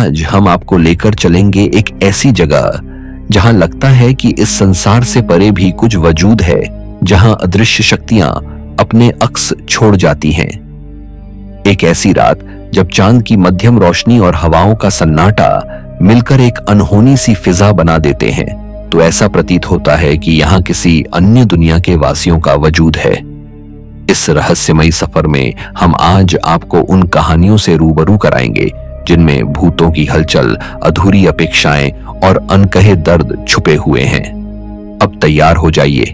आज हम आपको लेकर चलेंगे एक ऐसी जगह जहां लगता है कि इस संसार से परे भी कुछ वजूद है, जहां अदृश्य शक्तियां अपने अक्स छोड़ जाती हैं। एक ऐसी रात जब चांद की मध्यम रोशनी और हवाओं का सन्नाटा मिलकर एक अनहोनी सी फिजा बना देते हैं, तो ऐसा प्रतीत होता है कि यहां किसी अन्य दुनिया के वासियों का वजूद है। इस रहस्यमयी सफर में हम आज आपको उन कहानियों से रूबरू कराएंगे जिनमें भूतों की हलचल, अधूरी अपेक्षाएं और अनकहे दर्द छुपे हुए हैं। अब तैयार हो जाइए,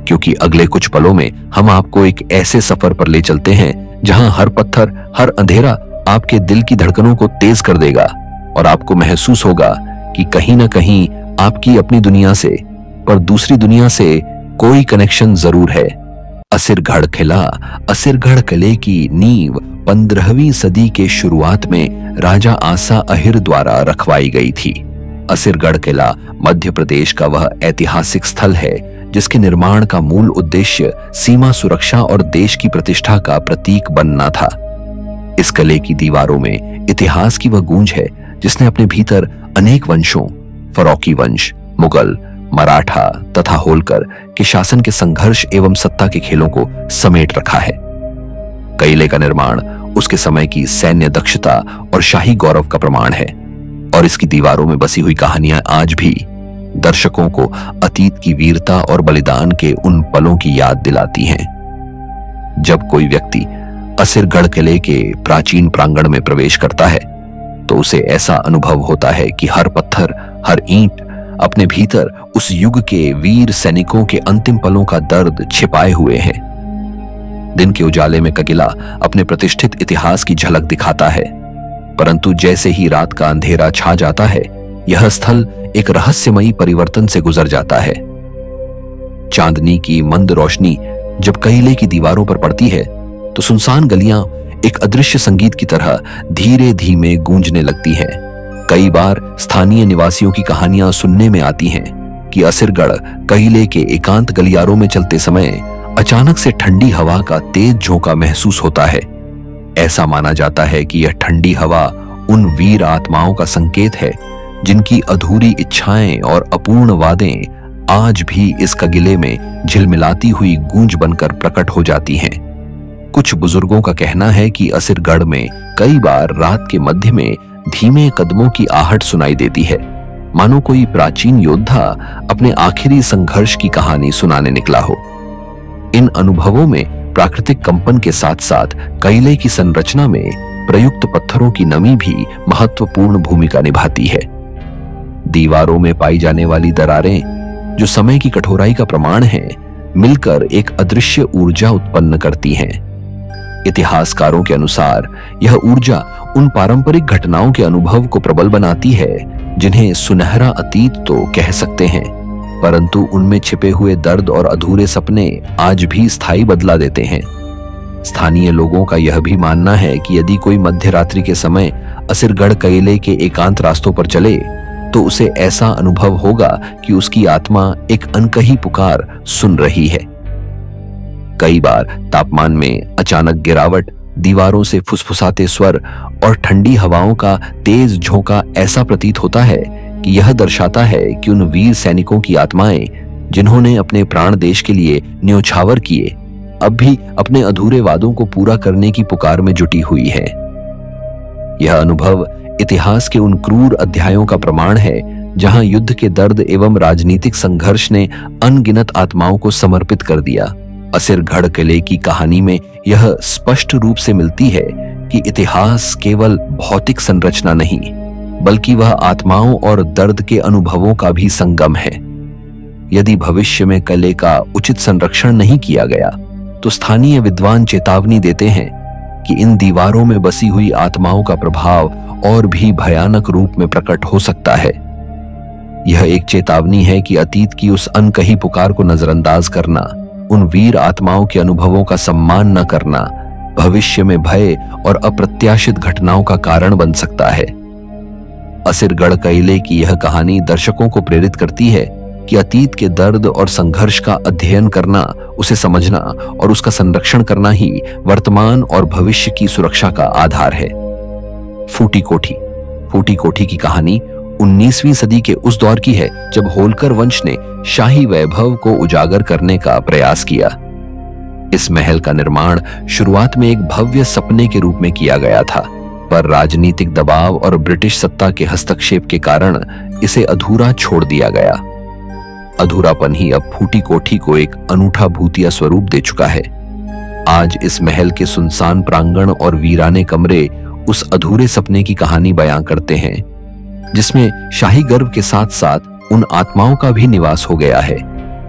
क्योंकि अगले कुछ पलों में हम आपको एक ऐसे सफर पर ले चलते हैं जहां हर पत्थर, हर अंधेरा आपके दिल की धड़कनों को तेज कर देगा और आपको महसूस होगा कि कहीं ना कहीं आपकी अपनी दुनिया से, पर दूसरी दुनिया से कोई कनेक्शन जरूर है। असुरगढ़ किला। असुरगढ़ किले की नींव 15वीं सदी के शुरुआत में राजा आसा अहिर द्वारा रखवाई गई थी। असुरगढ़ किला मध्य प्रदेश का वह ऐतिहासिक स्थल है जिसके निर्माण का मूल उद्देश्य सीमा सुरक्षा और देश की प्रतिष्ठा का प्रतीक बनना था। इस किले की दीवारों में इतिहास की वह गूंज है जिसने अपने भीतर अनेक वंशों, फरोकी वंश, मुगल, मराठा तथा होलकर के शासन के संघर्ष एवं सत्ता के खेलों को समेट रखा है। किले का निर्माण उसके समय की सैन्य दक्षता और शाही गौरव का प्रमाण है, और इसकी दीवारों में बसी हुई कहानियां आज भी दर्शकों को अतीत की वीरता और बलिदान के उन पलों की याद दिलाती हैं। जब कोई व्यक्ति असुरगढ़ किले के प्राचीन प्रांगण में प्रवेश करता है तो उसे ऐसा अनुभव होता है कि हर पत्थर, हर ईंट अपने भीतर उस युग के वीर सैनिकों के अंतिम पलों का दर्द छिपाए हुए है। दिन के उजाले में किला अपने प्रतिष्ठित इतिहास की झलक दिखाता है, परंतु जैसे ही रात का अंधेरा छा जाता है, यह स्थल एक रहस्यमयी परिवर्तन से गुजर जाता है। चांदनी की मंद रोशनी जब किले की दीवारों पर पड़ती है तो सुनसान गलियां एक अदृश्य संगीत की तरह धीरे धीमे गूंजने लगती हैं। कई बार स्थानीय निवासियों की कहानियां सुनने में आती हैं कि असुरगढ़ किले के एकांत गलियारों में चलते समय अचानक से ठंडी हवा का तेज झोंका महसूस होता है। ऐसा माना जाता है कि यह ठंडी हवा उन वीर आत्माओं का संकेत है जिनकी अधूरी इच्छाएं और अपूर्ण वादें आज भी इस किले में झिलमिलाती हुई गूंज बनकर प्रकट हो जाती हैं। कुछ बुजुर्गों का कहना है कि असुरगढ़ में कई बार रात के मध्य में धीमे कदमों की आहट सुनाई देती है, मानो कोई प्राचीन योद्धा अपने आखिरी संघर्ष की कहानी सुनाने निकला हो। इन अनुभवों में प्राकृतिक कंपन के साथ साथ किले की संरचना में प्रयुक्त पत्थरों की नमी भी महत्वपूर्ण भूमिका निभाती है। दीवारों में पाई जाने वाली दरारें, जो समय की कठोराई का प्रमाण है, मिलकर एक अदृश्य ऊर्जा उत्पन्न करती हैं। इतिहासकारों के अनुसार यह ऊर्जा उन पारंपरिक घटनाओं के अनुभव को प्रबल बनाती है जिन्हें सुनहरा अतीत तो कह सकते हैं, परंतु उनमें छिपे हुए दर्द और अधूरे सपने आज भी स्थायी बदला देते हैं। स्थानीय लोगों का यह भी मानना है कि यदि कोई मध्य रात्रि के समय असुरगढ़ किले के एकांत रास्तों पर चले तो उसे ऐसा अनुभव होगा कि उसकी आत्मा एक अनकही पुकार सुन रही है। कई बार तापमान में अचानक गिरावट, दीवारों से फुसफुसाते स्वर और ठंडी हवाओं का तेज झोंका ऐसा प्रतीत होता है कि यह दर्शाता है कि उन वीर सैनिकों की आत्माएं जिन्होंने अपने प्राण देश के लिए न्योछावर किए, अब भी अपने अधूरे वादों को पूरा करने की पुकार में जुटी हुई है। यह अनुभव इतिहास के उन क्रूर अध्यायों का प्रमाण है जहां युद्ध के दर्द एवं राजनीतिक संघर्ष ने अनगिनत आत्माओं को समर्पित कर दिया। असुरगढ़ किले की कहानी में यह स्पष्ट रूप से मिलती है कि इतिहास केवल भौतिक संरचना नहीं, बल्कि वह आत्माओं और दर्द के अनुभवों का भी संगम है। यदि भविष्य में किले का उचित संरक्षण नहीं किया गया तो स्थानीय विद्वान चेतावनी देते हैं कि इन दीवारों में बसी हुई आत्माओं का प्रभाव और भी भयानक रूप में प्रकट हो सकता है। यह एक चेतावनी है कि अतीत की उस अनकही पुकार को नजरअंदाज करना, उन वीर आत्माओं के अनुभवों का सम्मान न करना भविष्य में भय और अप्रत्याशित घटनाओं का कारण बन सकता है। असुरगढ़ किले की यह कहानी दर्शकों को प्रेरित करती है कि अतीत के दर्द और संघर्ष का अध्ययन करना, उसे समझना और उसका संरक्षण करना ही वर्तमान और भविष्य की सुरक्षा का आधार है। फूटी कोठी। फूटी कोठी की कहानी 19वीं सदी के उस दौर की है जब होलकर वंश ने शाही वैभव को उजागर करने का प्रयास किया। इस महल का निर्माण शुरुआत में एक भव्य सपने के रूप में किया गया था, पर राजनीतिक दबाव और ब्रिटिश सत्ता के हस्तक्षेप के कारण इसे अधूरा छोड़ दिया गया। अधूरापन ही अब फूटी कोठी को एक अनूठा भूतिया स्वरूप दे चुका है। आज इस महल के सुनसान प्रांगण और वीराने कमरे उस अधूरे सपने की कहानी बयां करते हैं, जिसमें शाही गर्व के साथ साथ उन आत्माओं का भी निवास हो गया है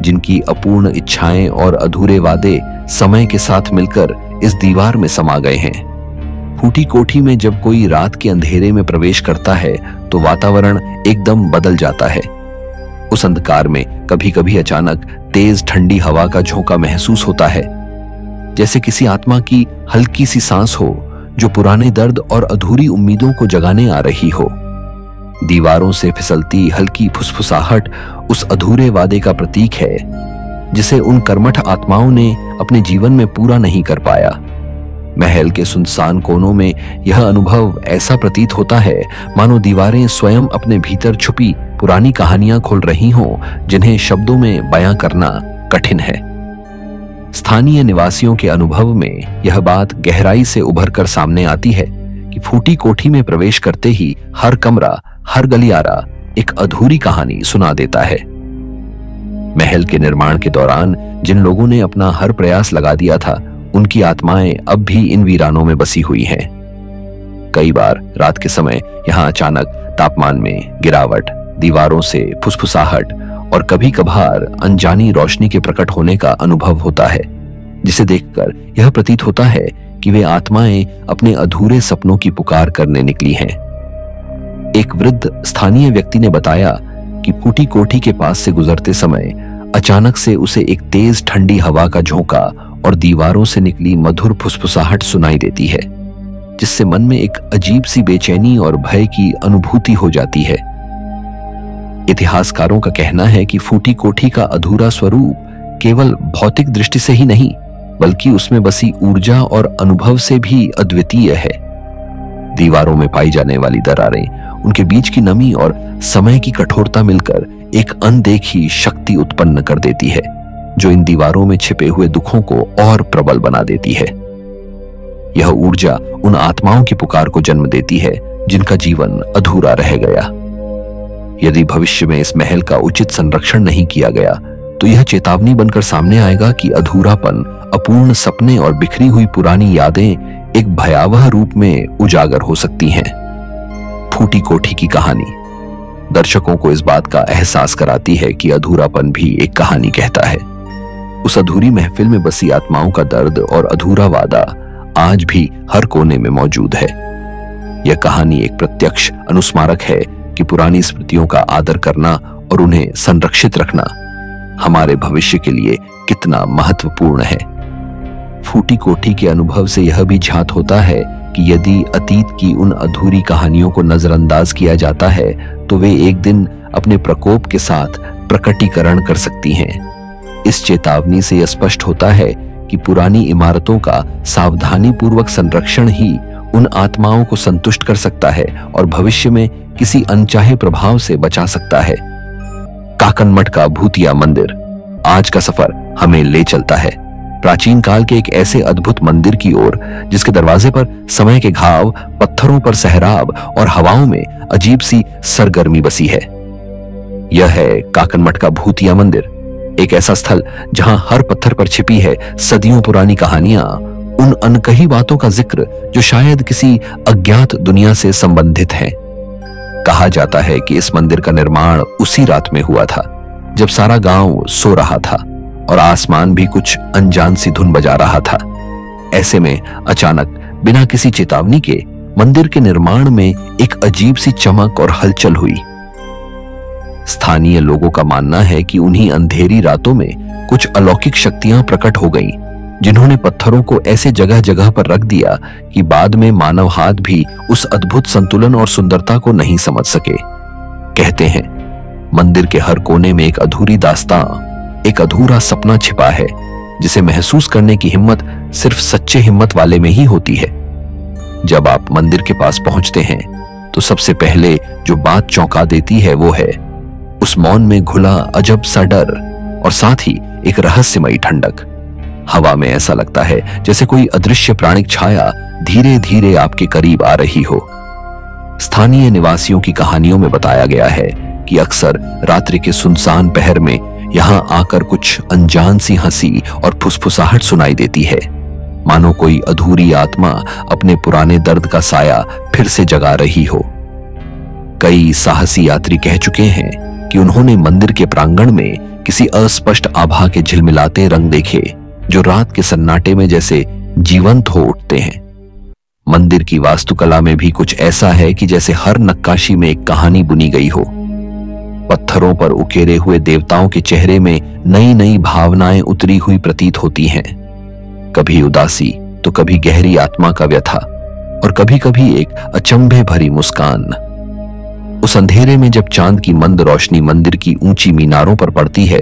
जिनकी अपूर्ण इच्छाएं और अधूरे वादे समय के साथ मिलकर इस दीवार में समा गए हैं। फूटी कोठी में जब कोई रात के अंधेरे में प्रवेश करता है तो वातावरण एकदम बदल जाता है। उस अंधकार में कभी कभी अचानक तेज ठंडी हवा का झोंका महसूस होता है, जैसे किसी आत्मा की हल्की सी सांस हो जो पुराने दर्द और अधूरी उम्मीदों को जगाने आ रही हो। दीवारों से फिसलती हल्की फुसफुसाहट उस अधूरे वादे का प्रतीक है जिसे उन कर्मठ आत्माओं ने अपने जीवन में पूरा नहीं कर पाया। महल के सुनसान कोनों में यह अनुभव ऐसा प्रतीत होता है मानो दीवारें स्वयं अपने भीतर छुपी पुरानी कहानियां खोल रही हों जिन्हें शब्दों में बयां करना कठिन है। स्थानीय निवासियों के अनुभव में यह बात गहराई से उभर कर सामने आती है कि फूटी कोठी में प्रवेश करते ही हर कमरा, हर गलियारा एक अधूरी कहानी सुना देता है। महल के निर्माण के दौरान जिन लोगों ने अपना हर प्रयास लगा दिया था, उनकी आत्माएं अब भी इन वीरानों में बसी हुई हैं। कई बार रात के समय यहां अचानक तापमान में गिरावट, दीवारों से फुसफुसाहट और कभी कभार अनजानी रोशनी के प्रकट होने का अनुभव होता है, जिसे देखकर यह प्रतीत होता है कि वे आत्माएं अपने अधूरे सपनों की पुकार करने निकली हैं। एक वृद्ध स्थानीय व्यक्ति ने बताया कि फूटी कोठी के पास से गुजरते समय अचानक से उसे एक तेज ठंडी हवा का झोंका और दीवारों से निकली मधुर फुसफुसाहट सुनाई देती है, जिससे मन में एक अजीब सी बेचैनी और भय की अनुभूति हो जाती है। इतिहासकारों का कहना है कि फूटी कोठी का अधूरा स्वरूप केवल भौतिक दृष्टि से ही नहीं, बल्कि उसमें बसी ऊर्जा और अनुभव से भी अद्वितीय है। दीवारों में पाई जाने वाली दरारें, उनके बीच की नमी और समय की कठोरता मिलकर एक अनदेखी शक्ति उत्पन्न कर देती है, जो इन दीवारों में छिपे हुए दुखों को और प्रबल बना देती है। यह ऊर्जा उन आत्माओं की पुकार को जन्म देती है जिनका जीवन अधूरा रह गया। यदि भविष्य में इस महल का उचित संरक्षण नहीं किया गया तो यह चेतावनी बनकर सामने आएगा कि अधूरापन, अपूर्ण सपने और बिखरी हुई पुरानी यादें एक भयावह रूप में उजागर हो सकती हैं। फूटी कोठी की कहानी दर्शकों को इस बात का एहसास कराती है कि अधूरापन भी एक कहानी कहता है। उस अधूरी महफिल में बसी आत्माओं का दर्द और अधूरा वादा आज भी हर कोने में मौजूद है। यह कहानी एक प्रत्यक्ष अनुस्मारक है कि पुरानी स्मृतियों का आदर करना और उन्हें संरक्षित रखना हमारे भविष्य के लिए कितना महत्वपूर्ण है। फूटी कोठी के अनुभव से यह भी झांत होता है कि यदि अतीत की उन अधूरी कहानियों को नजरअंदाज किया जाता है तो वे एक दिन अपने प्रकोप के साथ प्रकटीकरण कर सकती हैं। इस चेतावनी से यह स्पष्ट होता है कि पुरानी इमारतों का सावधानी पूर्वक संरक्षण ही उन आत्माओं को संतुष्ट कर सकता है और भविष्य में किसी अनचाहे प्रभाव से बचा सकता है। काकनमठ का भूतिया मंदिर आज का सफर हमें ले चलता है प्राचीन काल के एक ऐसे अद्भुत मंदिर की ओर जिसके दरवाजे पर समय के घाव, पत्थरों पर सहराब और हवाओं में अजीब सी सरगर्मी बसी है। यह है काकनमठ का भूतिया मंदिर, एक ऐसा स्थल जहां हर पत्थर पर छिपी है सदियों पुरानी कहानियां, उन अनकही बातों का जिक्र जो शायद किसी अज्ञात दुनिया से संबंधित है। कहा जाता है कि इस मंदिर का निर्माण उसी रात में हुआ था जब सारा गांव सो रहा था और आसमान भी कुछ अनजान सी धुन बजा रहा था। ऐसे में अचानक बिना किसी चेतावनी के मंदिर के निर्माण में एक अजीब सी चमक और हलचल हुई। स्थानीय लोगों का मानना है कि उन्हीं अंधेरी रातों में कुछ अलौकिक शक्तियां प्रकट हो गईं, जिन्होंने पत्थरों को ऐसे जगह जगह पर रख दिया कि बाद में मानव हाथ भी उस अद्भुत संतुलन और सुंदरता को नहीं समझ सके। कहते हैं मंदिर के हर कोने में एक अधूरी दास्तां, एक अधूरा सपना छिपा है जिसे महसूस करने की हिम्मत सिर्फ सच्चे हिम्मत वाले में ही होती है। जब आप मंदिर के पास पहुंचते हैं तो सबसे पहले जो बात चौंका देती है वो है उस मौन में घुला अजब सा डर और साथ ही एक रहस्यमयी ठंडक। हवा में ऐसा लगता है जैसे कोई अदृश्य प्राणिक छाया धीरे धीरे आपके करीब आ रही हो। स्थानीय निवासियों की कहानियों में बताया गया है कि अक्सर रात्रि के सुनसान पहर में यहां आकर कुछ अनजान सी हंसी और फुसफुसाहट सुनाई देती है, मानो कोई अधूरी आत्मा अपने पुराने दर्द का साया फिर से जगा रही हो। कई साहसी यात्री कह चुके हैं कि उन्होंने मंदिर के प्रांगण में किसी अस्पष्ट आभा के झिलमिलाते रंग देखे जो रात के सन्नाटे में जैसे जीवंत हो उठते हैं। मंदिर की वास्तुकला में भी कुछ ऐसा है कि जैसे हर नक्काशी में एक कहानी बुनी गई हो। पत्थरों पर उकेरे हुए देवताओं के चेहरे में नई नई भावनाएं उतरी हुई प्रतीत होती हैं। कभी उदासी तो कभी गहरी आत्मा का व्यथा और कभी कभी एक अचंभे भरी मुस्कान। उस अंधेरे में जब चांद की मंद रोशनी मंदिर की ऊंची मीनारों पर पड़ती है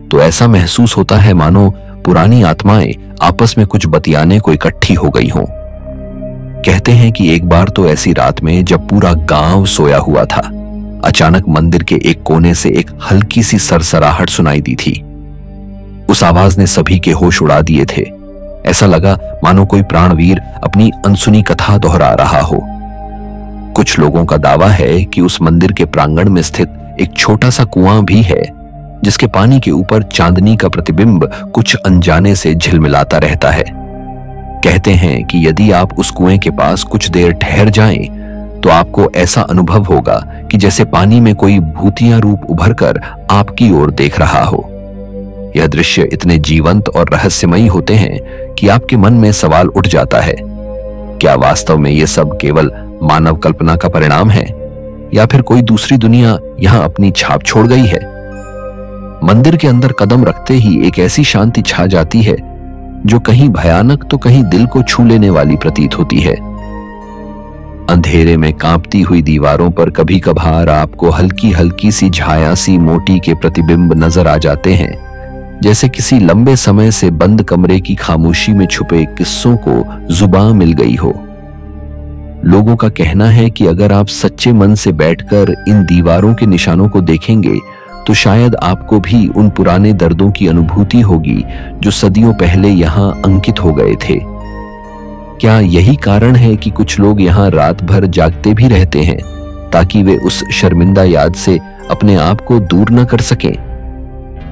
तो ऐसा महसूस होता है मानो पुरानी आत्माएं आपस में कुछ बतियाने को इकट्ठी हो गई हों। कहते हैं कि एक बार तो ऐसी रात में जब पूरा गांव सोया हुआ था, अचानक मंदिर के एक कोने से एक हल्की सी सरसराहट सुनाई दी थी। उस आवाज ने सभी के होश उड़ा दिए थे। ऐसा लगा मानो कोई प्राणवीर अपनी अनसुनी कथा दोहरा रहा हो। कुछ लोगों का दावा है कि उस मंदिर के प्रांगण में स्थित एक छोटा सा कुआं भी है जिसके पानी के ऊपर चांदनी का प्रतिबिंब कुछ अनजाने से झिलमिलाता रहता है। कहते हैं कि यदि आप उस कुएं के पास कुछ देर ठहर जाएं तो आपको ऐसा अनुभव होगा कि जैसे पानी में कोई भूतिया रूप उभरकर आपकी ओर देख रहा हो। यह दृश्य इतने जीवंत और रहस्यमयी होते हैं कि आपके मन में सवाल उठ जाता है, क्या वास्तव में यह सब केवल मानव कल्पना का परिणाम है या फिर कोई दूसरी दुनिया यहां अपनी छाप छोड़ गई है। मंदिर के अंदर कदम रखते ही एक ऐसी शांति छा जाती है जो कहीं भयानक तो कहीं दिल को छू लेने वाली प्रतीत होती है। अंधेरे में कांपती हुई दीवारों पर कभी कभार आपको हल्की हल्की सी छाया सी मोटी के प्रतिबिंब नजर आ जाते हैं, जैसे किसी लंबे समय से बंद कमरे की खामोशी में छुपे किस्सों को जुबान मिल गई हो। लोगों का कहना है कि अगर आप सच्चे मन से बैठकर इन दीवारों के निशानों को देखेंगे तो शायद आपको भी उन पुराने दर्दों की अनुभूति होगी जो सदियों पहले यहां अंकित हो गए थे। क्या यही कारण है कि कुछ लोग यहां रात भर जागते भी रहते हैं ताकि वे उस शर्मिंदा याद से अपने आप को दूर न कर सकें?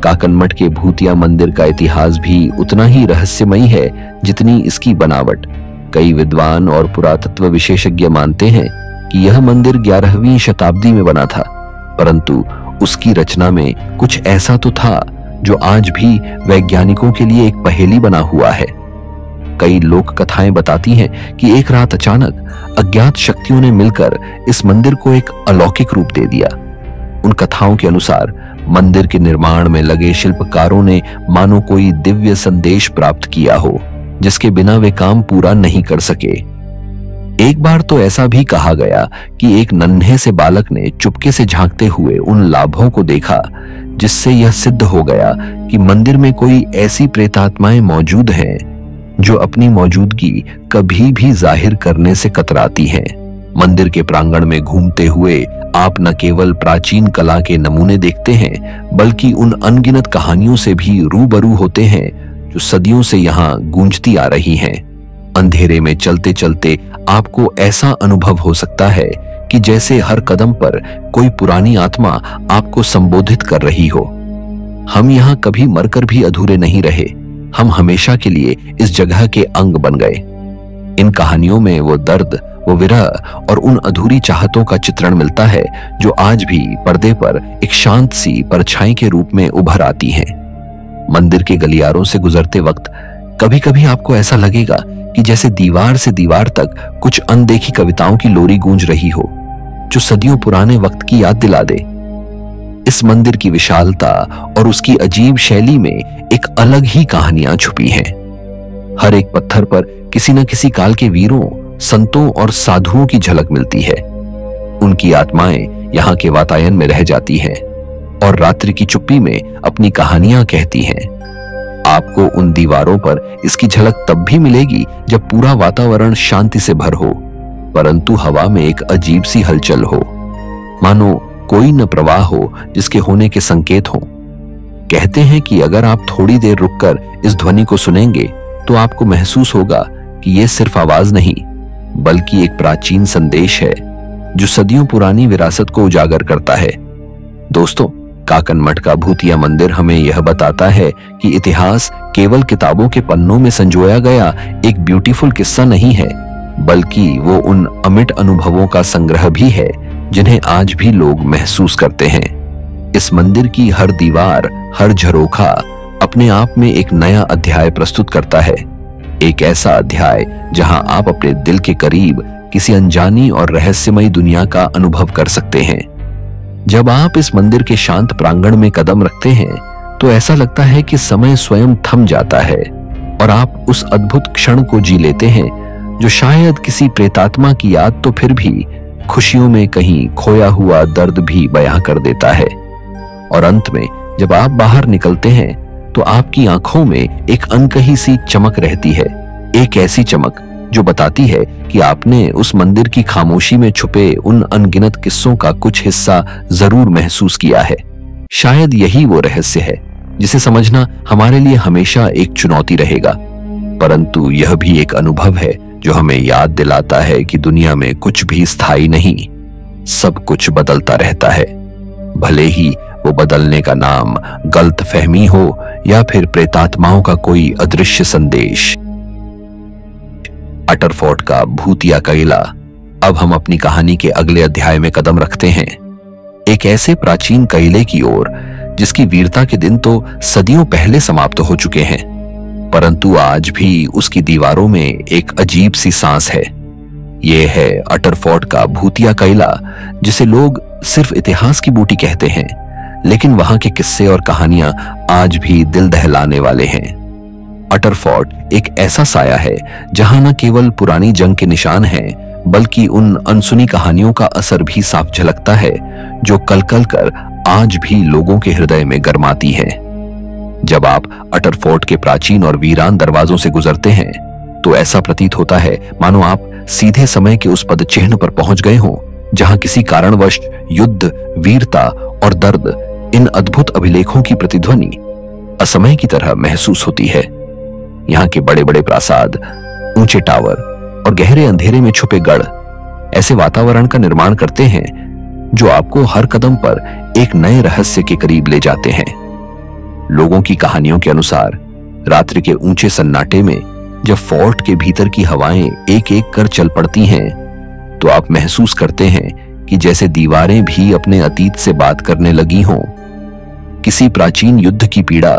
काकनमठ के भूतिया मंदिर का इतिहास भी उतना ही रहस्यमयी है जितनी इसकी बनावट। कई विद्वान और पुरातत्व विशेषज्ञ मानते हैं कि यह मंदिर 11वीं शताब्दी में बना था, परंतु उसकी रचना में कुछ ऐसा तो था जो आज भी वैज्ञानिकों के लिए एक पहेली बना हुआ है। कई लोक कथाएं बताती हैं कि एक रात अचानक अज्ञात शक्तियों ने मिलकर इस मंदिर को एक अलौकिक रूप दे दिया। उन कथाओं के अनुसार मंदिर के निर्माण में लगे शिल्पकारों ने मानो कोई दिव्य संदेश प्राप्त किया हो जिसके बिना वे काम पूरा नहीं कर सके। एक बार तो ऐसा भी कहा गया कि एक नन्हे से बालक ने चुपके से झांकते हुए उन लाभों को देखा जिससे यह सिद्ध हो गया कि मंदिर में कोई ऐसी प्रेतात्माएं मौजूद हैं जो अपनी मौजूदगी कभी भी जाहिर करने से कतराती हैं। मंदिर के प्रांगण में घूमते हुए आप न केवल प्राचीन कला के नमूने देखते हैं बल्कि उन अनगिनत कहानियों से भी रूबरू होते हैं जो सदियों से यहाँ गूंजती आ रही हैं। अंधेरे में चलते चलते आपको ऐसा अनुभव हो सकता है कि जैसे हर कदम पर कोई पुरानी आत्मा आपको संबोधित कर रही हो। हम यहाँ कभी मरकर भी अधूरे नहीं रहे, हम हमेशा के लिए इस जगह के अंग बन गए। इन कहानियों में वो दर्द, वो विरह और उन अधूरी चाहतों का चित्रण मिलता है जो आज भी पर्दे पर एक शांत सी परछाई के रूप में उभर आती हैं। मंदिर के गलियारों से गुजरते वक्त कभी कभी आपको ऐसा लगेगा कि जैसे दीवार से दीवार तक कुछ अनदेखी कविताओं की लोरी गूंज रही हो जो सदियों पुराने वक्त की याद दिला दे। इस मंदिर की विशालता और उसकी अजीब शैली में एक अलग ही कहानियां छुपी हैं। हर एक पत्थर पर किसी न किसी काल के वीरों, संतों और साधुओं की झलक मिलती है। उनकी आत्माएं यहाँ के वातायन में रह जाती हैं और रात्रि की चुप्पी में अपनी कहानियां कहती हैं। आपको उन दीवारों पर इसकी झलक तब भी मिलेगी जब पूरा वातावरण शांति से भर हो, परंतु हवा में एक अजीब सी हलचल हो, मानो कोई न प्रवाह हो जिसके होने के संकेत हो। कहते हैं कि अगर आप थोड़ी देर रुककर इस ध्वनि को सुनेंगे तो आपको महसूस होगा कि यह सिर्फ आवाज नहीं बल्कि एक प्राचीन संदेश है जो सदियों पुरानी विरासत को उजागर करता है। दोस्तों, काकन मठ का भूतिया मंदिर हमें यह बताता है कि इतिहास केवल किताबों के पन्नों में संजोया गया एक ब्यूटीफुल किस्सा नहीं है, बल्कि वो उन अमिट अनुभवों का संग्रह भी है जिन्हें आज भी लोग महसूस करते हैं। इस मंदिर की हर दीवार, हर झरोखा अपने आप में एक नया अध्याय प्रस्तुत करता है। एक ऐसा अध्याय जहां आप अपने दिल के करीब किसी अनजानी और रहस्यमयी दुनिया का अनुभव कर सकते हैं। जब आप इस मंदिर के शांत प्रांगण में कदम रखते हैं तो ऐसा लगता है कि समय स्वयं थम जाता है और आप उस अद्भुत क्षण को जी लेते हैं जो शायद किसी प्रेतात्मा की याद तो फिर भी खुशियों में कहीं खोया हुआ दर्द भी बयां कर देता है। और अंत में जब आप बाहर निकलते हैं तो आपकी आंखों में एक अनकही सी चमक रहती है, एक ऐसी चमक जो बताती है कि आपने उस मंदिर की खामोशी में छुपे उन अनगिनत किस्सों का कुछ हिस्सा जरूर महसूस किया है। शायद यही वो रहस्य है जिसे समझना हमारे लिए हमेशा एक चुनौती रहेगा, परंतु यह भी एक अनुभव है जो हमें याद दिलाता है कि दुनिया में कुछ भी स्थायी नहीं, सब कुछ बदलता रहता है, भले ही वो बदलने का नाम गलतफहमी हो या फिर प्रेतात्माओं का कोई अदृश्य संदेश। अटरफोर्ट का भूतिया किला। अब हम अपनी कहानी के अगले अध्याय में कदम रखते हैं, एक ऐसे प्राचीन किले की ओर जिसकी वीरता के दिन तो सदियों पहले समाप्त हो चुके हैं, परंतु आज भी उसकी दीवारों में एक अजीब सी सांस है। यह है अटरफोर्ट का भूतिया किला, जिसे लोग सिर्फ इतिहास की बूटी कहते हैं, लेकिन वहां के किस्से और कहानियां आज भी दिल दहलाने वाले हैं। अटरफोर्ट एक ऐसा साया है जहां न केवल पुरानी जंग के निशान हैं, बल्कि उन अनसुनी कहानियों का असर भी साफ झलकता है जो कल कल कर आज भी लोगों के हृदय में गरमाती है। जब आप अटरफोर्ट के प्राचीन और वीरान दरवाजों से गुजरते हैं तो ऐसा प्रतीत होता है मानो आप सीधे समय के उस पदचिह्न पर पहुंच गए हों जहां किसी कारणवश युद्ध, वीरता और दर्द, इन अद्भुत अभिलेखों की प्रतिध्वनि असमय की तरह महसूस होती है। यहाँ के बड़े बड़े प्रासाद, ऊंचे टावर और गहरे अंधेरे में छुपे गढ़ ऐसे वातावरण का निर्माण करते हैं जो आपको हर कदम पर एक नए रहस्य के करीब ले जाते हैं। लोगों की कहानियों के अनुसार रात्रि के ऊंचे सन्नाटे में जब फोर्ट के भीतर की हवाएं एक एक कर चल पड़ती हैं तो आप महसूस करते हैं कि जैसे दीवारें भी अपने अतीत से बात करने लगी हों। किसी प्राचीन युद्ध की पीड़ा,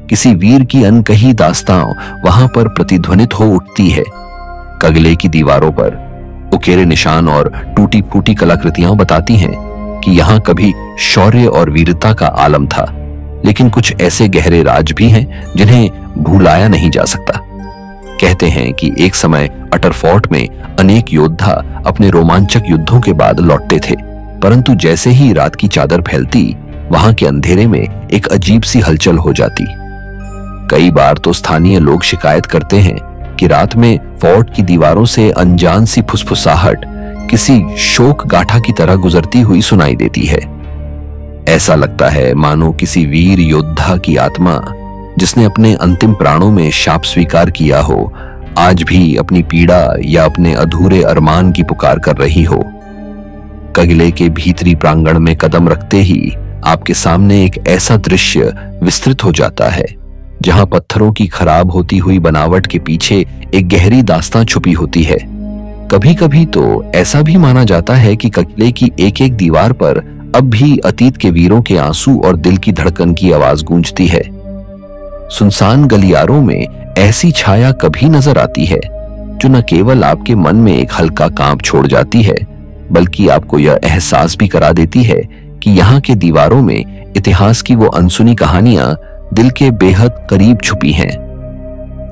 किसी वीर की अनकही दास्तां वहां पर प्रतिध्वनित हो उठती है। किले की दीवारों पर उकेरे निशान और टूटी फूटी कलाकृतियां बताती हैं कि यहां कभी शौर्य और वीरता का आलम था, लेकिन कुछ ऐसे गहरे राज भी हैं जिन्हें भुलाया नहीं जा सकता। कहते हैं कि एक समय अटरफोर्ट में अनेक योद्धा अपने रोमांचक युद्धों के बाद लौटते थे, परंतु जैसे ही रात की चादर फैलती वहां के अंधेरे में एक अजीब सी हलचल हो जाती। कई बार तो स्थानीय लोग शिकायत करते हैं कि रात में फोर्ट की दीवारों से अनजान सी फुसफुसाहट किसी शोक गाथा की तरह गुजरती हुई सुनाई देती है। ऐसा लगता है मानो किसी वीर योद्धा की आत्मा जिसने अपने अंतिम प्राणों में शाप स्वीकार किया हो, आज भी अपनी पीड़ा या अपने अधूरे अरमान की पुकार कर रही हो। किले के भीतरी प्रांगण में कदम रखते ही आपके सामने एक ऐसा दृश्य विस्तृत हो जाता है जहां पत्थरों की खराब होती हुई बनावट के पीछे एक गहरी दास्तां छुपी होती है। कभी कभी तो ऐसा भी माना जाता है कि किले की एक एक दीवार पर अब भी अतीत के वीरों के आंसू और दिल की धड़कन की आवाज गूंजती है। सुनसान गलियारों में ऐसी छाया कभी नजर आती है जो न केवल आपके मन में एक हल्का कांप छोड़ जाती है, बल्कि आपको यह एहसास भी करा देती है कि यहाँ के दीवारों में इतिहास की वो अनसुनी कहानियां दिल के बेहद करीब छुपी हैं।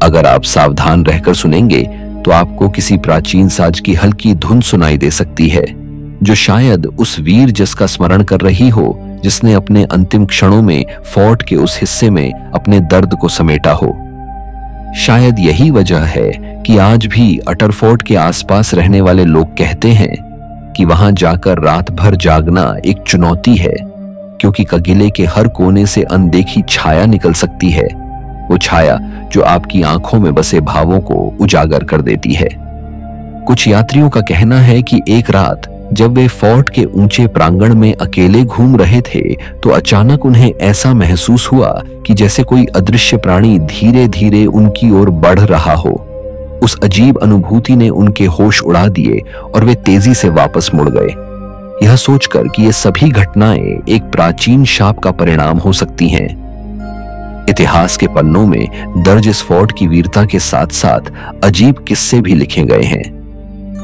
अगर आप सावधान रहकर सुनेंगे तो आपको किसी प्राचीन साज की हल्की धुन सुनाई दे सकती है जो शायद उस वीर जिसका स्मरण कर रही हो जिसने अपने अंतिम क्षणों में फोर्ट के उस हिस्से में अपने दर्द को समेटा हो। शायद यही वजह है कि आज भी अटरफोर्ड के आसपास रहने वाले लोग कहते हैं कि वहां जाकर रात भर जागना एक चुनौती है, क्योंकि कगिले के हर कोने से अनदेखी छाया निकल सकती है, वो छाया जो आपकी आंखों में बसे भावों को उजागर कर देती है। कुछ यात्रियों का कहना है कि एक रात जब वे फोर्ट के ऊंचे प्रांगण में अकेले घूम रहे थे तो अचानक उन्हें ऐसा महसूस हुआ कि जैसे कोई अदृश्य प्राणी धीरे धीरे उनकी ओर बढ़ रहा हो। उस अजीब अनुभूति ने उनके होश उड़ा दिए और वे तेजी से वापस मुड़ गए, यह सोचकर कि ये सभी घटनाएं एक प्राचीन शाप का परिणाम हो सकती हैं। इतिहास के पन्नों में दर्ज इस फोर्ट की वीरता के साथ साथ अजीब किस्से भी लिखे गए हैं।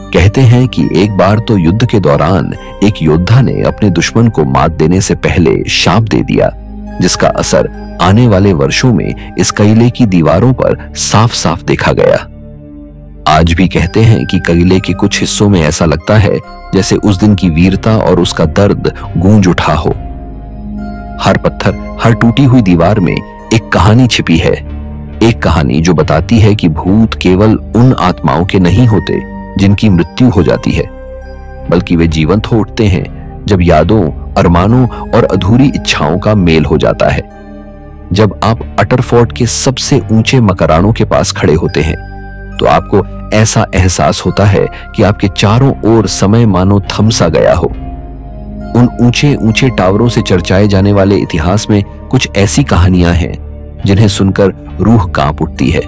कहते हैं कि एक बार तो युद्ध के दौरान एक योद्धा ने अपने दुश्मन को मात देने से पहले शाप दे दिया, जिसका असर आने वाले वर्षों में इस किले की दीवारों पर साफ साफ देखा गया। आज भी कहते हैं कि किले के कुछ हिस्सों में ऐसा लगता है जैसे उस दिन की वीरता और उसका दर्द गूंज उठा हो। हर पत्थर, हर टूटी हुई दीवार में एक कहानी छिपी है, एक कहानी जो बताती है कि भूत केवल उन आत्माओं के नहीं होते जिनकी मृत्यु हो जाती है, बल्कि वे जीवंत हो उठते हैं जब यादों, अरमानों और अधूरी इच्छाओं का मेल हो जाता है। जब आप अटरफोर्ड के सबसे ऊंचे मकरानों के पास खड़े होते हैं तो आपको ऐसा एहसास होता है कि आपके चारों ओर समय मानो थम सा गया हो। उन ऊंचे ऊंचे टावरों से चर्चाए जाने वाले इतिहास में कुछ ऐसी कहानियां हैं जिन्हें सुनकर रूह कांप उठती है।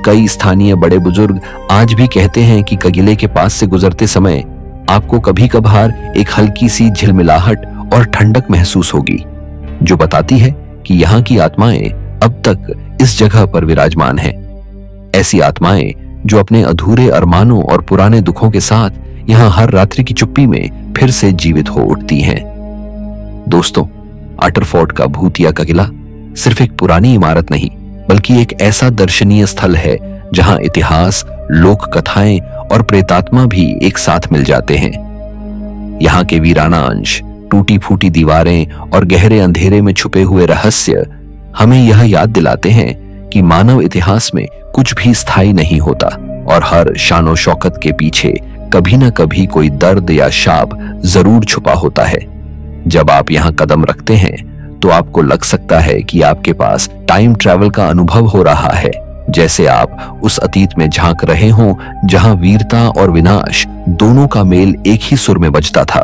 कई स्थानीय बड़े बुजुर्ग आज भी कहते हैं कि किले के पास से गुजरते समय आपको कभी कभार एक हल्की सी झिलमिलाहट और ठंडक महसूस होगी, जो बताती है कि यहाँ की आत्माएं अब तक इस जगह पर विराजमान हैं। ऐसी आत्माएं जो अपने अधूरे अरमानों और पुराने दुखों के साथ यहाँ हर रात्रि की चुप्पी में फिर से जीवित हो उठती हैं। दोस्तों, अटरफोर्ड का भूतिया किला सिर्फ एक पुरानी इमारत नहीं, बल्कि एक ऐसा दर्शनीय स्थल है जहां इतिहास, लोक कथाएं और प्रेतात्मा भी एक साथ मिल जाते हैं। यहाँ के वीराना अंश, टूटी फूटी दीवारें और गहरे अंधेरे में छुपे हुए रहस्य हमें यह याद दिलाते हैं कि मानव इतिहास में कुछ भी स्थायी नहीं होता और हर शानो शौकत के पीछे कभी न कभी कोई दर्द या शाप जरूर छुपा होता है। जब आप यहाँ कदम रखते हैं तो आपको लग सकता है कि आपके पास टाइम ट्रैवल का अनुभव हो रहा है, जैसे आप उस अतीत में झांक रहे हों जहां वीरता और विनाश दोनों का मेल एक ही सुर में बजता था।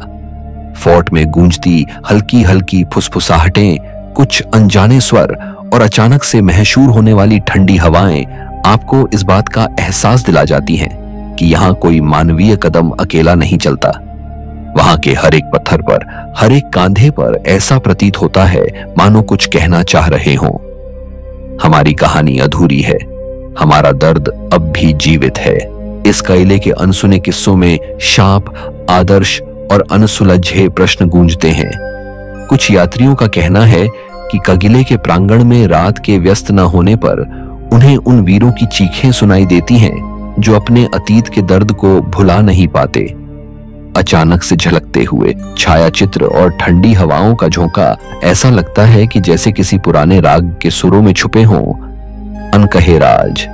फोर्ट में गूंजती हल्की हल्की फुसफुसाहटें, कुछ अनजाने स्वर और अचानक से महशूर होने वाली ठंडी हवाएं आपको इस बात का एहसास दिला जाती हैं कि यहाँ कोई मानवीय कदम अकेला नहीं चलता। वहां के हर एक पत्थर पर, हर एक कांधे पर ऐसा प्रतीत होता है मानो कुछ कहना चाह रहे हों। हमारी कहानी अधूरी है, हमारा दर्द अब भी जीवित है। इस किले के अनसुने किस्सों में शाप, आदर्श और अनसुलझे प्रश्न गूंजते हैं। कुछ यात्रियों का कहना है कि किले के प्रांगण में रात के व्यस्त न होने पर उन्हें उन वीरों की चीखें सुनाई देती हैं जो अपने अतीत के दर्द को भुला नहीं पाते। अचानक से झलकते हुए छायाचित्र और ठंडी हवाओं का झोंका ऐसा लगता है कि जैसे किसी पुराने राग के सुरों में छुपे हों अनकहे राज।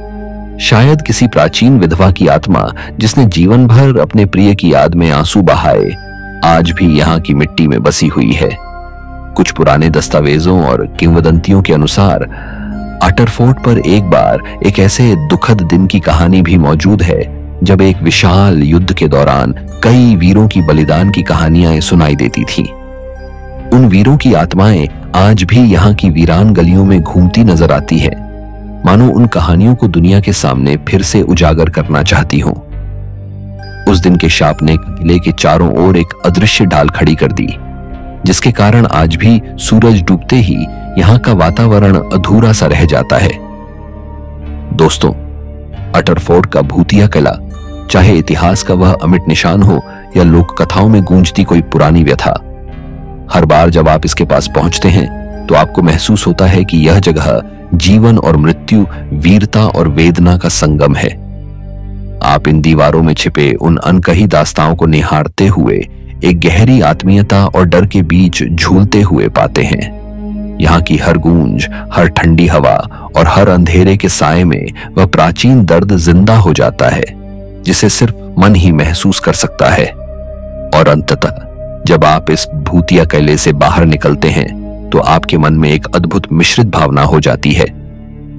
शायद किसी प्राचीन विधवा की आत्मा जिसने जीवन भर अपने प्रिय की याद में आंसू बहाए, आज भी यहाँ की मिट्टी में बसी हुई है। कुछ पुराने दस्तावेजों और किंवदंतियों के अनुसार अटरफोर्ड पर एक बार एक ऐसे दुखद दिन की कहानी भी मौजूद है जब एक विशाल युद्ध के दौरान कई वीरों की बलिदान की कहानियां सुनाई देती थीं। उन वीरों की आत्माएं आज भी यहाँ की वीरान गलियों में घूमती नजर आती है, मानो उन कहानियों को दुनिया के सामने फिर से उजागर करना चाहती हों। उस दिन के शाप ने किले के चारों ओर एक अदृश्य ढाल खड़ी कर दी, जिसके कारण आज भी सूरज डूबते ही यहाँ का वातावरण अधूरा सा रह जाता है। दोस्तों, अटरफोर्ड का भूतिया किला, चाहे इतिहास का वह अमिट निशान हो या लोक कथाओं में गूंजती कोई पुरानी व्यथा, हर बार जब आप इसके पास पहुंचते हैं तो आपको महसूस होता है कि यह जगह जीवन और मृत्यु, वीरता और वेदना का संगम है। आप इन दीवारों में छिपे उन अनकही दास्ताओं को निहारते हुए एक गहरी आत्मीयता और डर के बीच झूलते हुए पाते हैं। यहाँ की हर गूंज, हर ठंडी हवा और हर अंधेरे के साए में वह प्राचीन दर्द जिंदा हो जाता है, जिसे सिर्फ मन ही महसूस कर सकता है। और अंततः जब आप इस भूतिया कैले से बाहर निकलते हैं तो आपके मन में एक अद्भुत मिश्रित भावना हो जाती है।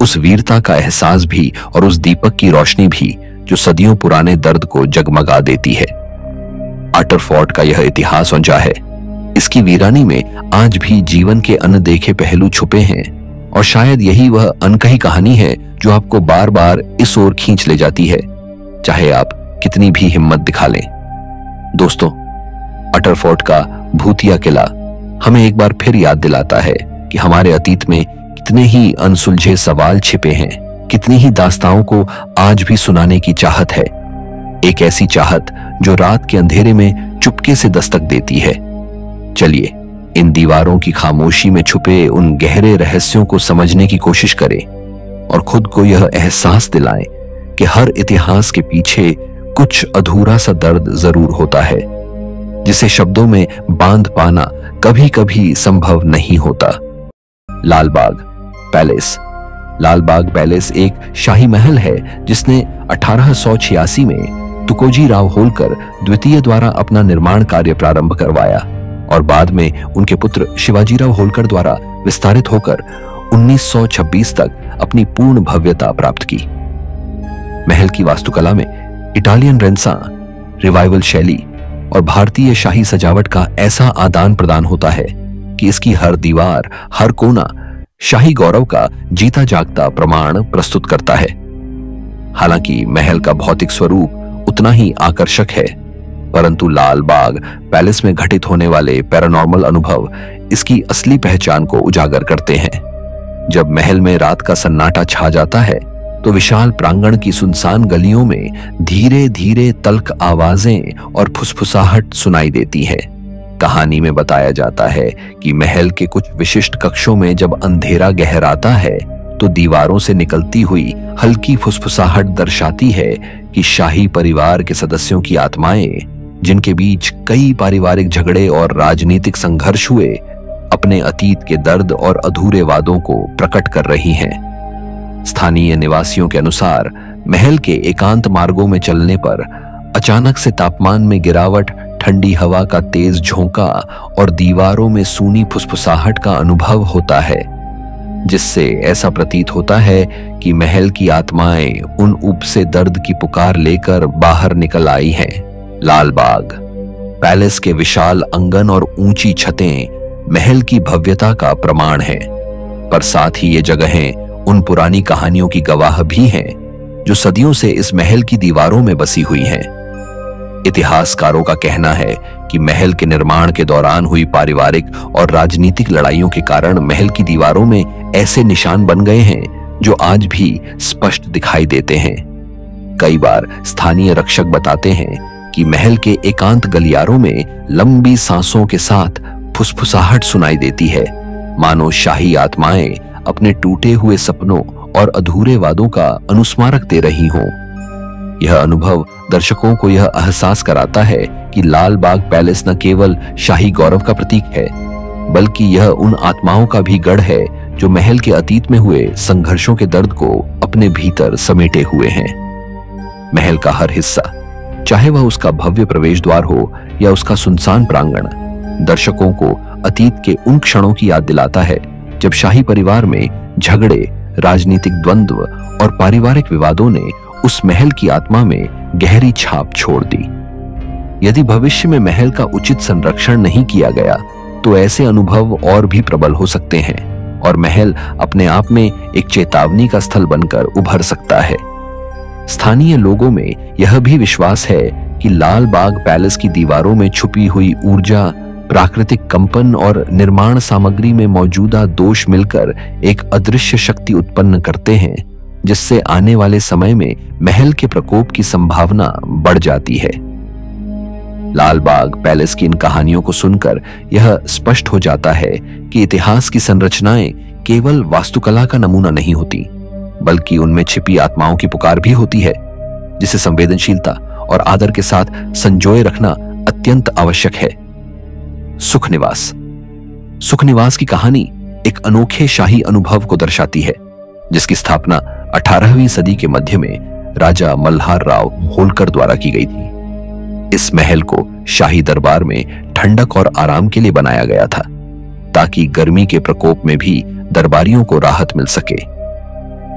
उस वीरता का एहसास भी और उस दीपक की रोशनी भी जो सदियों पुराने दर्द को जगमगा देती है। अटर फोर्ट का यह इतिहास औंजा है। इसकी वीरानी में आज भी जीवन के अनदेखे पहलू छुपे हैं और शायद यही वह अनकही कहानी है जो आपको बार बार इस ओर खींच ले जाती है, चाहे आप कितनी भी हिम्मत दिखा लें। दोस्तों, अटर फोर्ट का भूतिया किला हमें एक बार फिर याद दिलाता है कि हमारे अतीत में कितने ही अनसुलझे सवाल छिपे हैं, कितनी ही दास्तानों को आज भी सुनाने की चाहत है। एक ऐसी चाहत जो रात के अंधेरे में चुपके से दस्तक देती है। चलिए इन दीवारों की खामोशी में छुपे उन गहरे रहस्यों को समझने की कोशिश करें और खुद को यह एहसास दिलाएं कि हर इतिहास के पीछे कुछ अधूरा सा दर्द जरूर होता है, जिसे शब्दों में बांध पाना कभी कभी संभव नहीं होता। लाल बाग पैलेस। लाल बाग पैलेस एक शाही महल है जिसने 1886 में तुकोजी राव होलकर द्वितीय द्वारा अपना निर्माण कार्य प्रारंभ करवाया और बाद में उनके पुत्र शिवाजी राव होलकर द्वारा विस्तारित होकर 1926 तक अपनी पूर्ण भव्यता प्राप्त की। महल की वास्तुकला में इटालियन रेनेसां, रिवाइवल शैली और भारतीय शाही सजावट का ऐसा आदान प्रदान होता है कि इसकी हर दीवार, हर कोना शाही गौरव का जीता जागता प्रमाण प्रस्तुत करता है। हालांकि महल का भौतिक स्वरूप उतना ही आकर्षक है, परंतु लाल बाग पैलेस में घटित होने वाले पैरानॉर्मल अनुभव इसकी असली पहचान को उजागर करते हैं। जब महल में रात का सन्नाटा छा जाता है तो विशाल प्रांगण की सुनसान गलियों में धीरे धीरे तल्ख आवाजें और फुसफुसाहट सुनाई देती है। कहानी में बताया जाता है कि महल के कुछ विशिष्ट कक्षों में जब अंधेरा गहराता है तो दीवारों से निकलती हुई हल्की फुसफुसाहट दर्शाती है कि शाही परिवार के सदस्यों की आत्माएं, जिनके बीच कई पारिवारिक झगड़े और राजनीतिक संघर्ष हुए, अपने अतीत के दर्द और अधूरे वादों को प्रकट कर रही हैं। स्थानीय निवासियों के अनुसार महल के एकांत मार्गों में चलने पर अचानक से तापमान में गिरावट, ठंडी हवा का तेज झोंका और दीवारों में सूनी फुसफुसाहट का अनुभव होता है, जिससे ऐसा प्रतीत होता है कि महल की आत्माएं उन उपसे दर्द की पुकार लेकर बाहर निकल आई हैं। लाल बाग पैलेस के विशाल आंगन और ऊंची छतें महल की भव्यता का प्रमाण है, पर साथ ही ये जगहें उन पुरानी कहानियों की गवाह भी हैं जो सदियों से इस महल की दीवारों में बसी हुई हैं। इतिहासकारों का कहना है कि महल के निर्माण के दौरान हुई पारिवारिक और राजनीतिक लड़ाइयों के कारण महल की दीवारों में ऐसे निशान बन गए हैं जो आज भी स्पष्ट दिखाई देते हैं। कई बार स्थानीय रक्षक बताते हैं कि महल के एकांत गलियारों में लंबी सांसों के साथ फुसफुसाहट सुनाई देती है, मानो शाही आत्माएं अपने टूटे हुए सपनों और अधूरे वादों का अनुस्मारक दे रही हों। यह अनुभव दर्शकों को यह एहसास कराता है कि लाल बाग पैलेस न केवल शाही गौरव का प्रतीक है, बल्कि यह उन आत्माओं का भी गढ़ है जो महल के अतीत में हुए संघर्षों के दर्द को अपने भीतर समेटे हुए हैं। महल का हर हिस्सा, चाहे वह उसका भव्य प्रवेश द्वार हो या उसका सुनसान प्रांगण, दर्शकों को अतीत के उन क्षणों की याद दिलाता है जब शाही परिवार में झगड़े, राजनीतिक द्वंद्व और पारिवारिक विवादों ने उस महल की आत्मा में गहरी छाप छोड़ दी। यदि भविष्य में महल का उचित संरक्षण नहीं किया गया तो ऐसे अनुभव और भी प्रबल हो सकते हैं और महल अपने आप में एक चेतावनी का स्थल बनकर उभर सकता है। स्थानीय लोगों में यह भी विश्वास है कि लाल बाग पैलेस की दीवारों में छुपी हुई ऊर्जा, प्राकृतिक कंपन और निर्माण सामग्री में मौजूदा दोष मिलकर एक अदृश्य शक्ति उत्पन्न करते हैं, जिससे आने वाले समय में महल के प्रकोप की संभावना बढ़ जाती है। लाल बाग पैलेस की इन कहानियों को सुनकर यह स्पष्ट हो जाता है कि इतिहास की संरचनाएं केवल वास्तुकला का नमूना नहीं होती, बल्कि उनमें छिपी आत्माओं की पुकार भी होती है, जिसे संवेदनशीलता और आदर के साथ संजोए रखना अत्यंत आवश्यक है। सुखनिवास। सुखनिवास की कहानी एक अनोखे शाही अनुभव को दर्शाती है, जिसकी स्थापना 18वीं सदी के मध्य में राजा मल्हार राव होलकर द्वारा की गई थी। इस महल को शाही दरबार में ठंडक और आराम के लिए बनाया गया था, ताकि गर्मी के प्रकोप में भी दरबारियों को राहत मिल सके।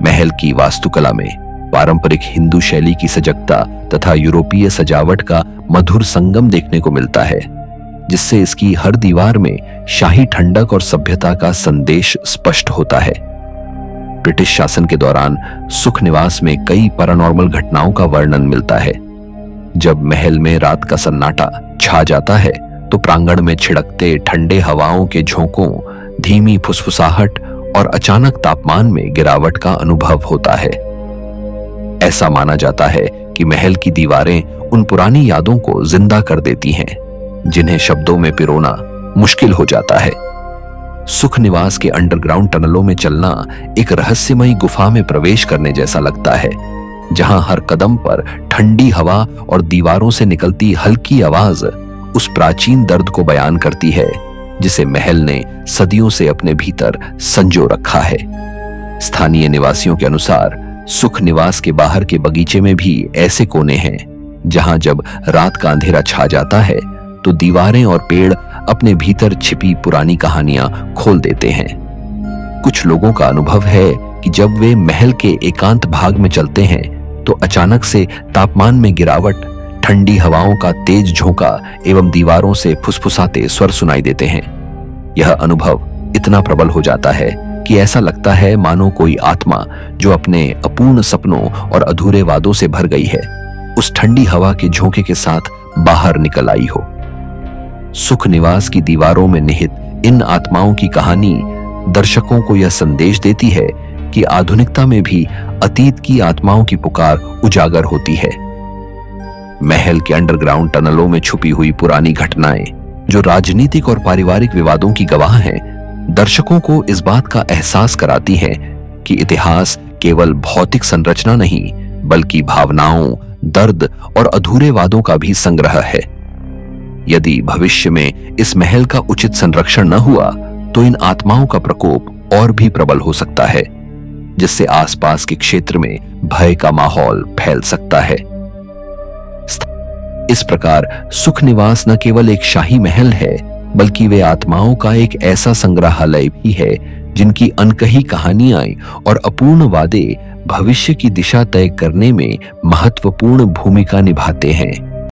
महल की वास्तुकला में पारंपरिक हिंदू शैली की सजगता तथा यूरोपीय सजावट का मधुर संगम देखने को मिलता है, जिससे इसकी हर दीवार में शाही ठंडक और सभ्यता का संदेश स्पष्ट होता है। ब्रिटिश शासन के दौरान सुख निवास में कई पैरानॉर्मल घटनाओं का वर्णन मिलता है। जब महल में रात का सन्नाटा छा जाता है तो प्रांगण में छिड़कते ठंडे हवाओं के झोंकों, धीमी फुसफुसाहट और अचानक तापमान में गिरावट का अनुभव होता है। ऐसा माना जाता है कि महल की दीवारें उन पुरानी यादों को जिंदा कर देती हैं, जिन्हें शब्दों में पिरोना मुश्किल हो जाता है। सुख निवास के अंडरग्राउंड टनलों में चलना एक रहस्यमयी गुफा में प्रवेश करने जैसा लगता है, जहां हर कदम पर ठंडी हवा और दीवारों से निकलती हल्की आवाज उस प्राचीन दर्द को बयान करती है जिसे महल ने सदियों से अपने भीतर संजो रखा है। स्थानीय निवासियों के अनुसार सुख निवास के बाहर के बगीचे में भी ऐसे कोने हैं जहां जब रात का अंधेरा छा जाता है तो दीवारें और पेड़ अपने भीतर छिपी पुरानी कहानियां खोल देते हैं। कुछ लोगों का अनुभव है कि जब वे महल के एकांत भाग में चलते हैं तो अचानक से तापमान में गिरावट, ठंडी हवाओं का तेज झोंका एवं दीवारों से फुसफुसाते स्वर सुनाई देते हैं। यह अनुभव इतना प्रबल हो जाता है कि ऐसा लगता है मानो कोई आत्मा जो अपने अपूर्ण सपनों और अधूरे वादों से भर गई है, उस ठंडी हवा के झोंके के साथ बाहर निकल आई हो। सुख निवास की दीवारों में निहित इन आत्माओं की कहानी दर्शकों को यह संदेश देती है कि आधुनिकता में भी अतीत की आत्माओं की पुकार उजागर होती है। महल के अंडरग्राउंड टनलों में छुपी हुई पुरानी घटनाएं, जो राजनीतिक और पारिवारिक विवादों की गवाह हैं, दर्शकों को इस बात का एहसास कराती हैं कि इतिहास केवल भौतिक संरचना नहीं, बल्कि भावनाओं, दर्द और अधूरे वादों का भी संग्रह है। यदि भविष्य में इस महल का उचित संरक्षण न हुआ तो इन आत्माओं का प्रकोप और भी प्रबल हो सकता है, जिससे आसपास के क्षेत्र में भय का माहौल फैल सकता है। इस प्रकार सुख निवास न केवल एक शाही महल है, बल्कि वे आत्माओं का एक ऐसा संग्रहालय भी है जिनकी अनकही कहानियां और अपूर्ण वादे भविष्य की दिशा तय करने में महत्वपूर्ण भूमिका निभाते हैं।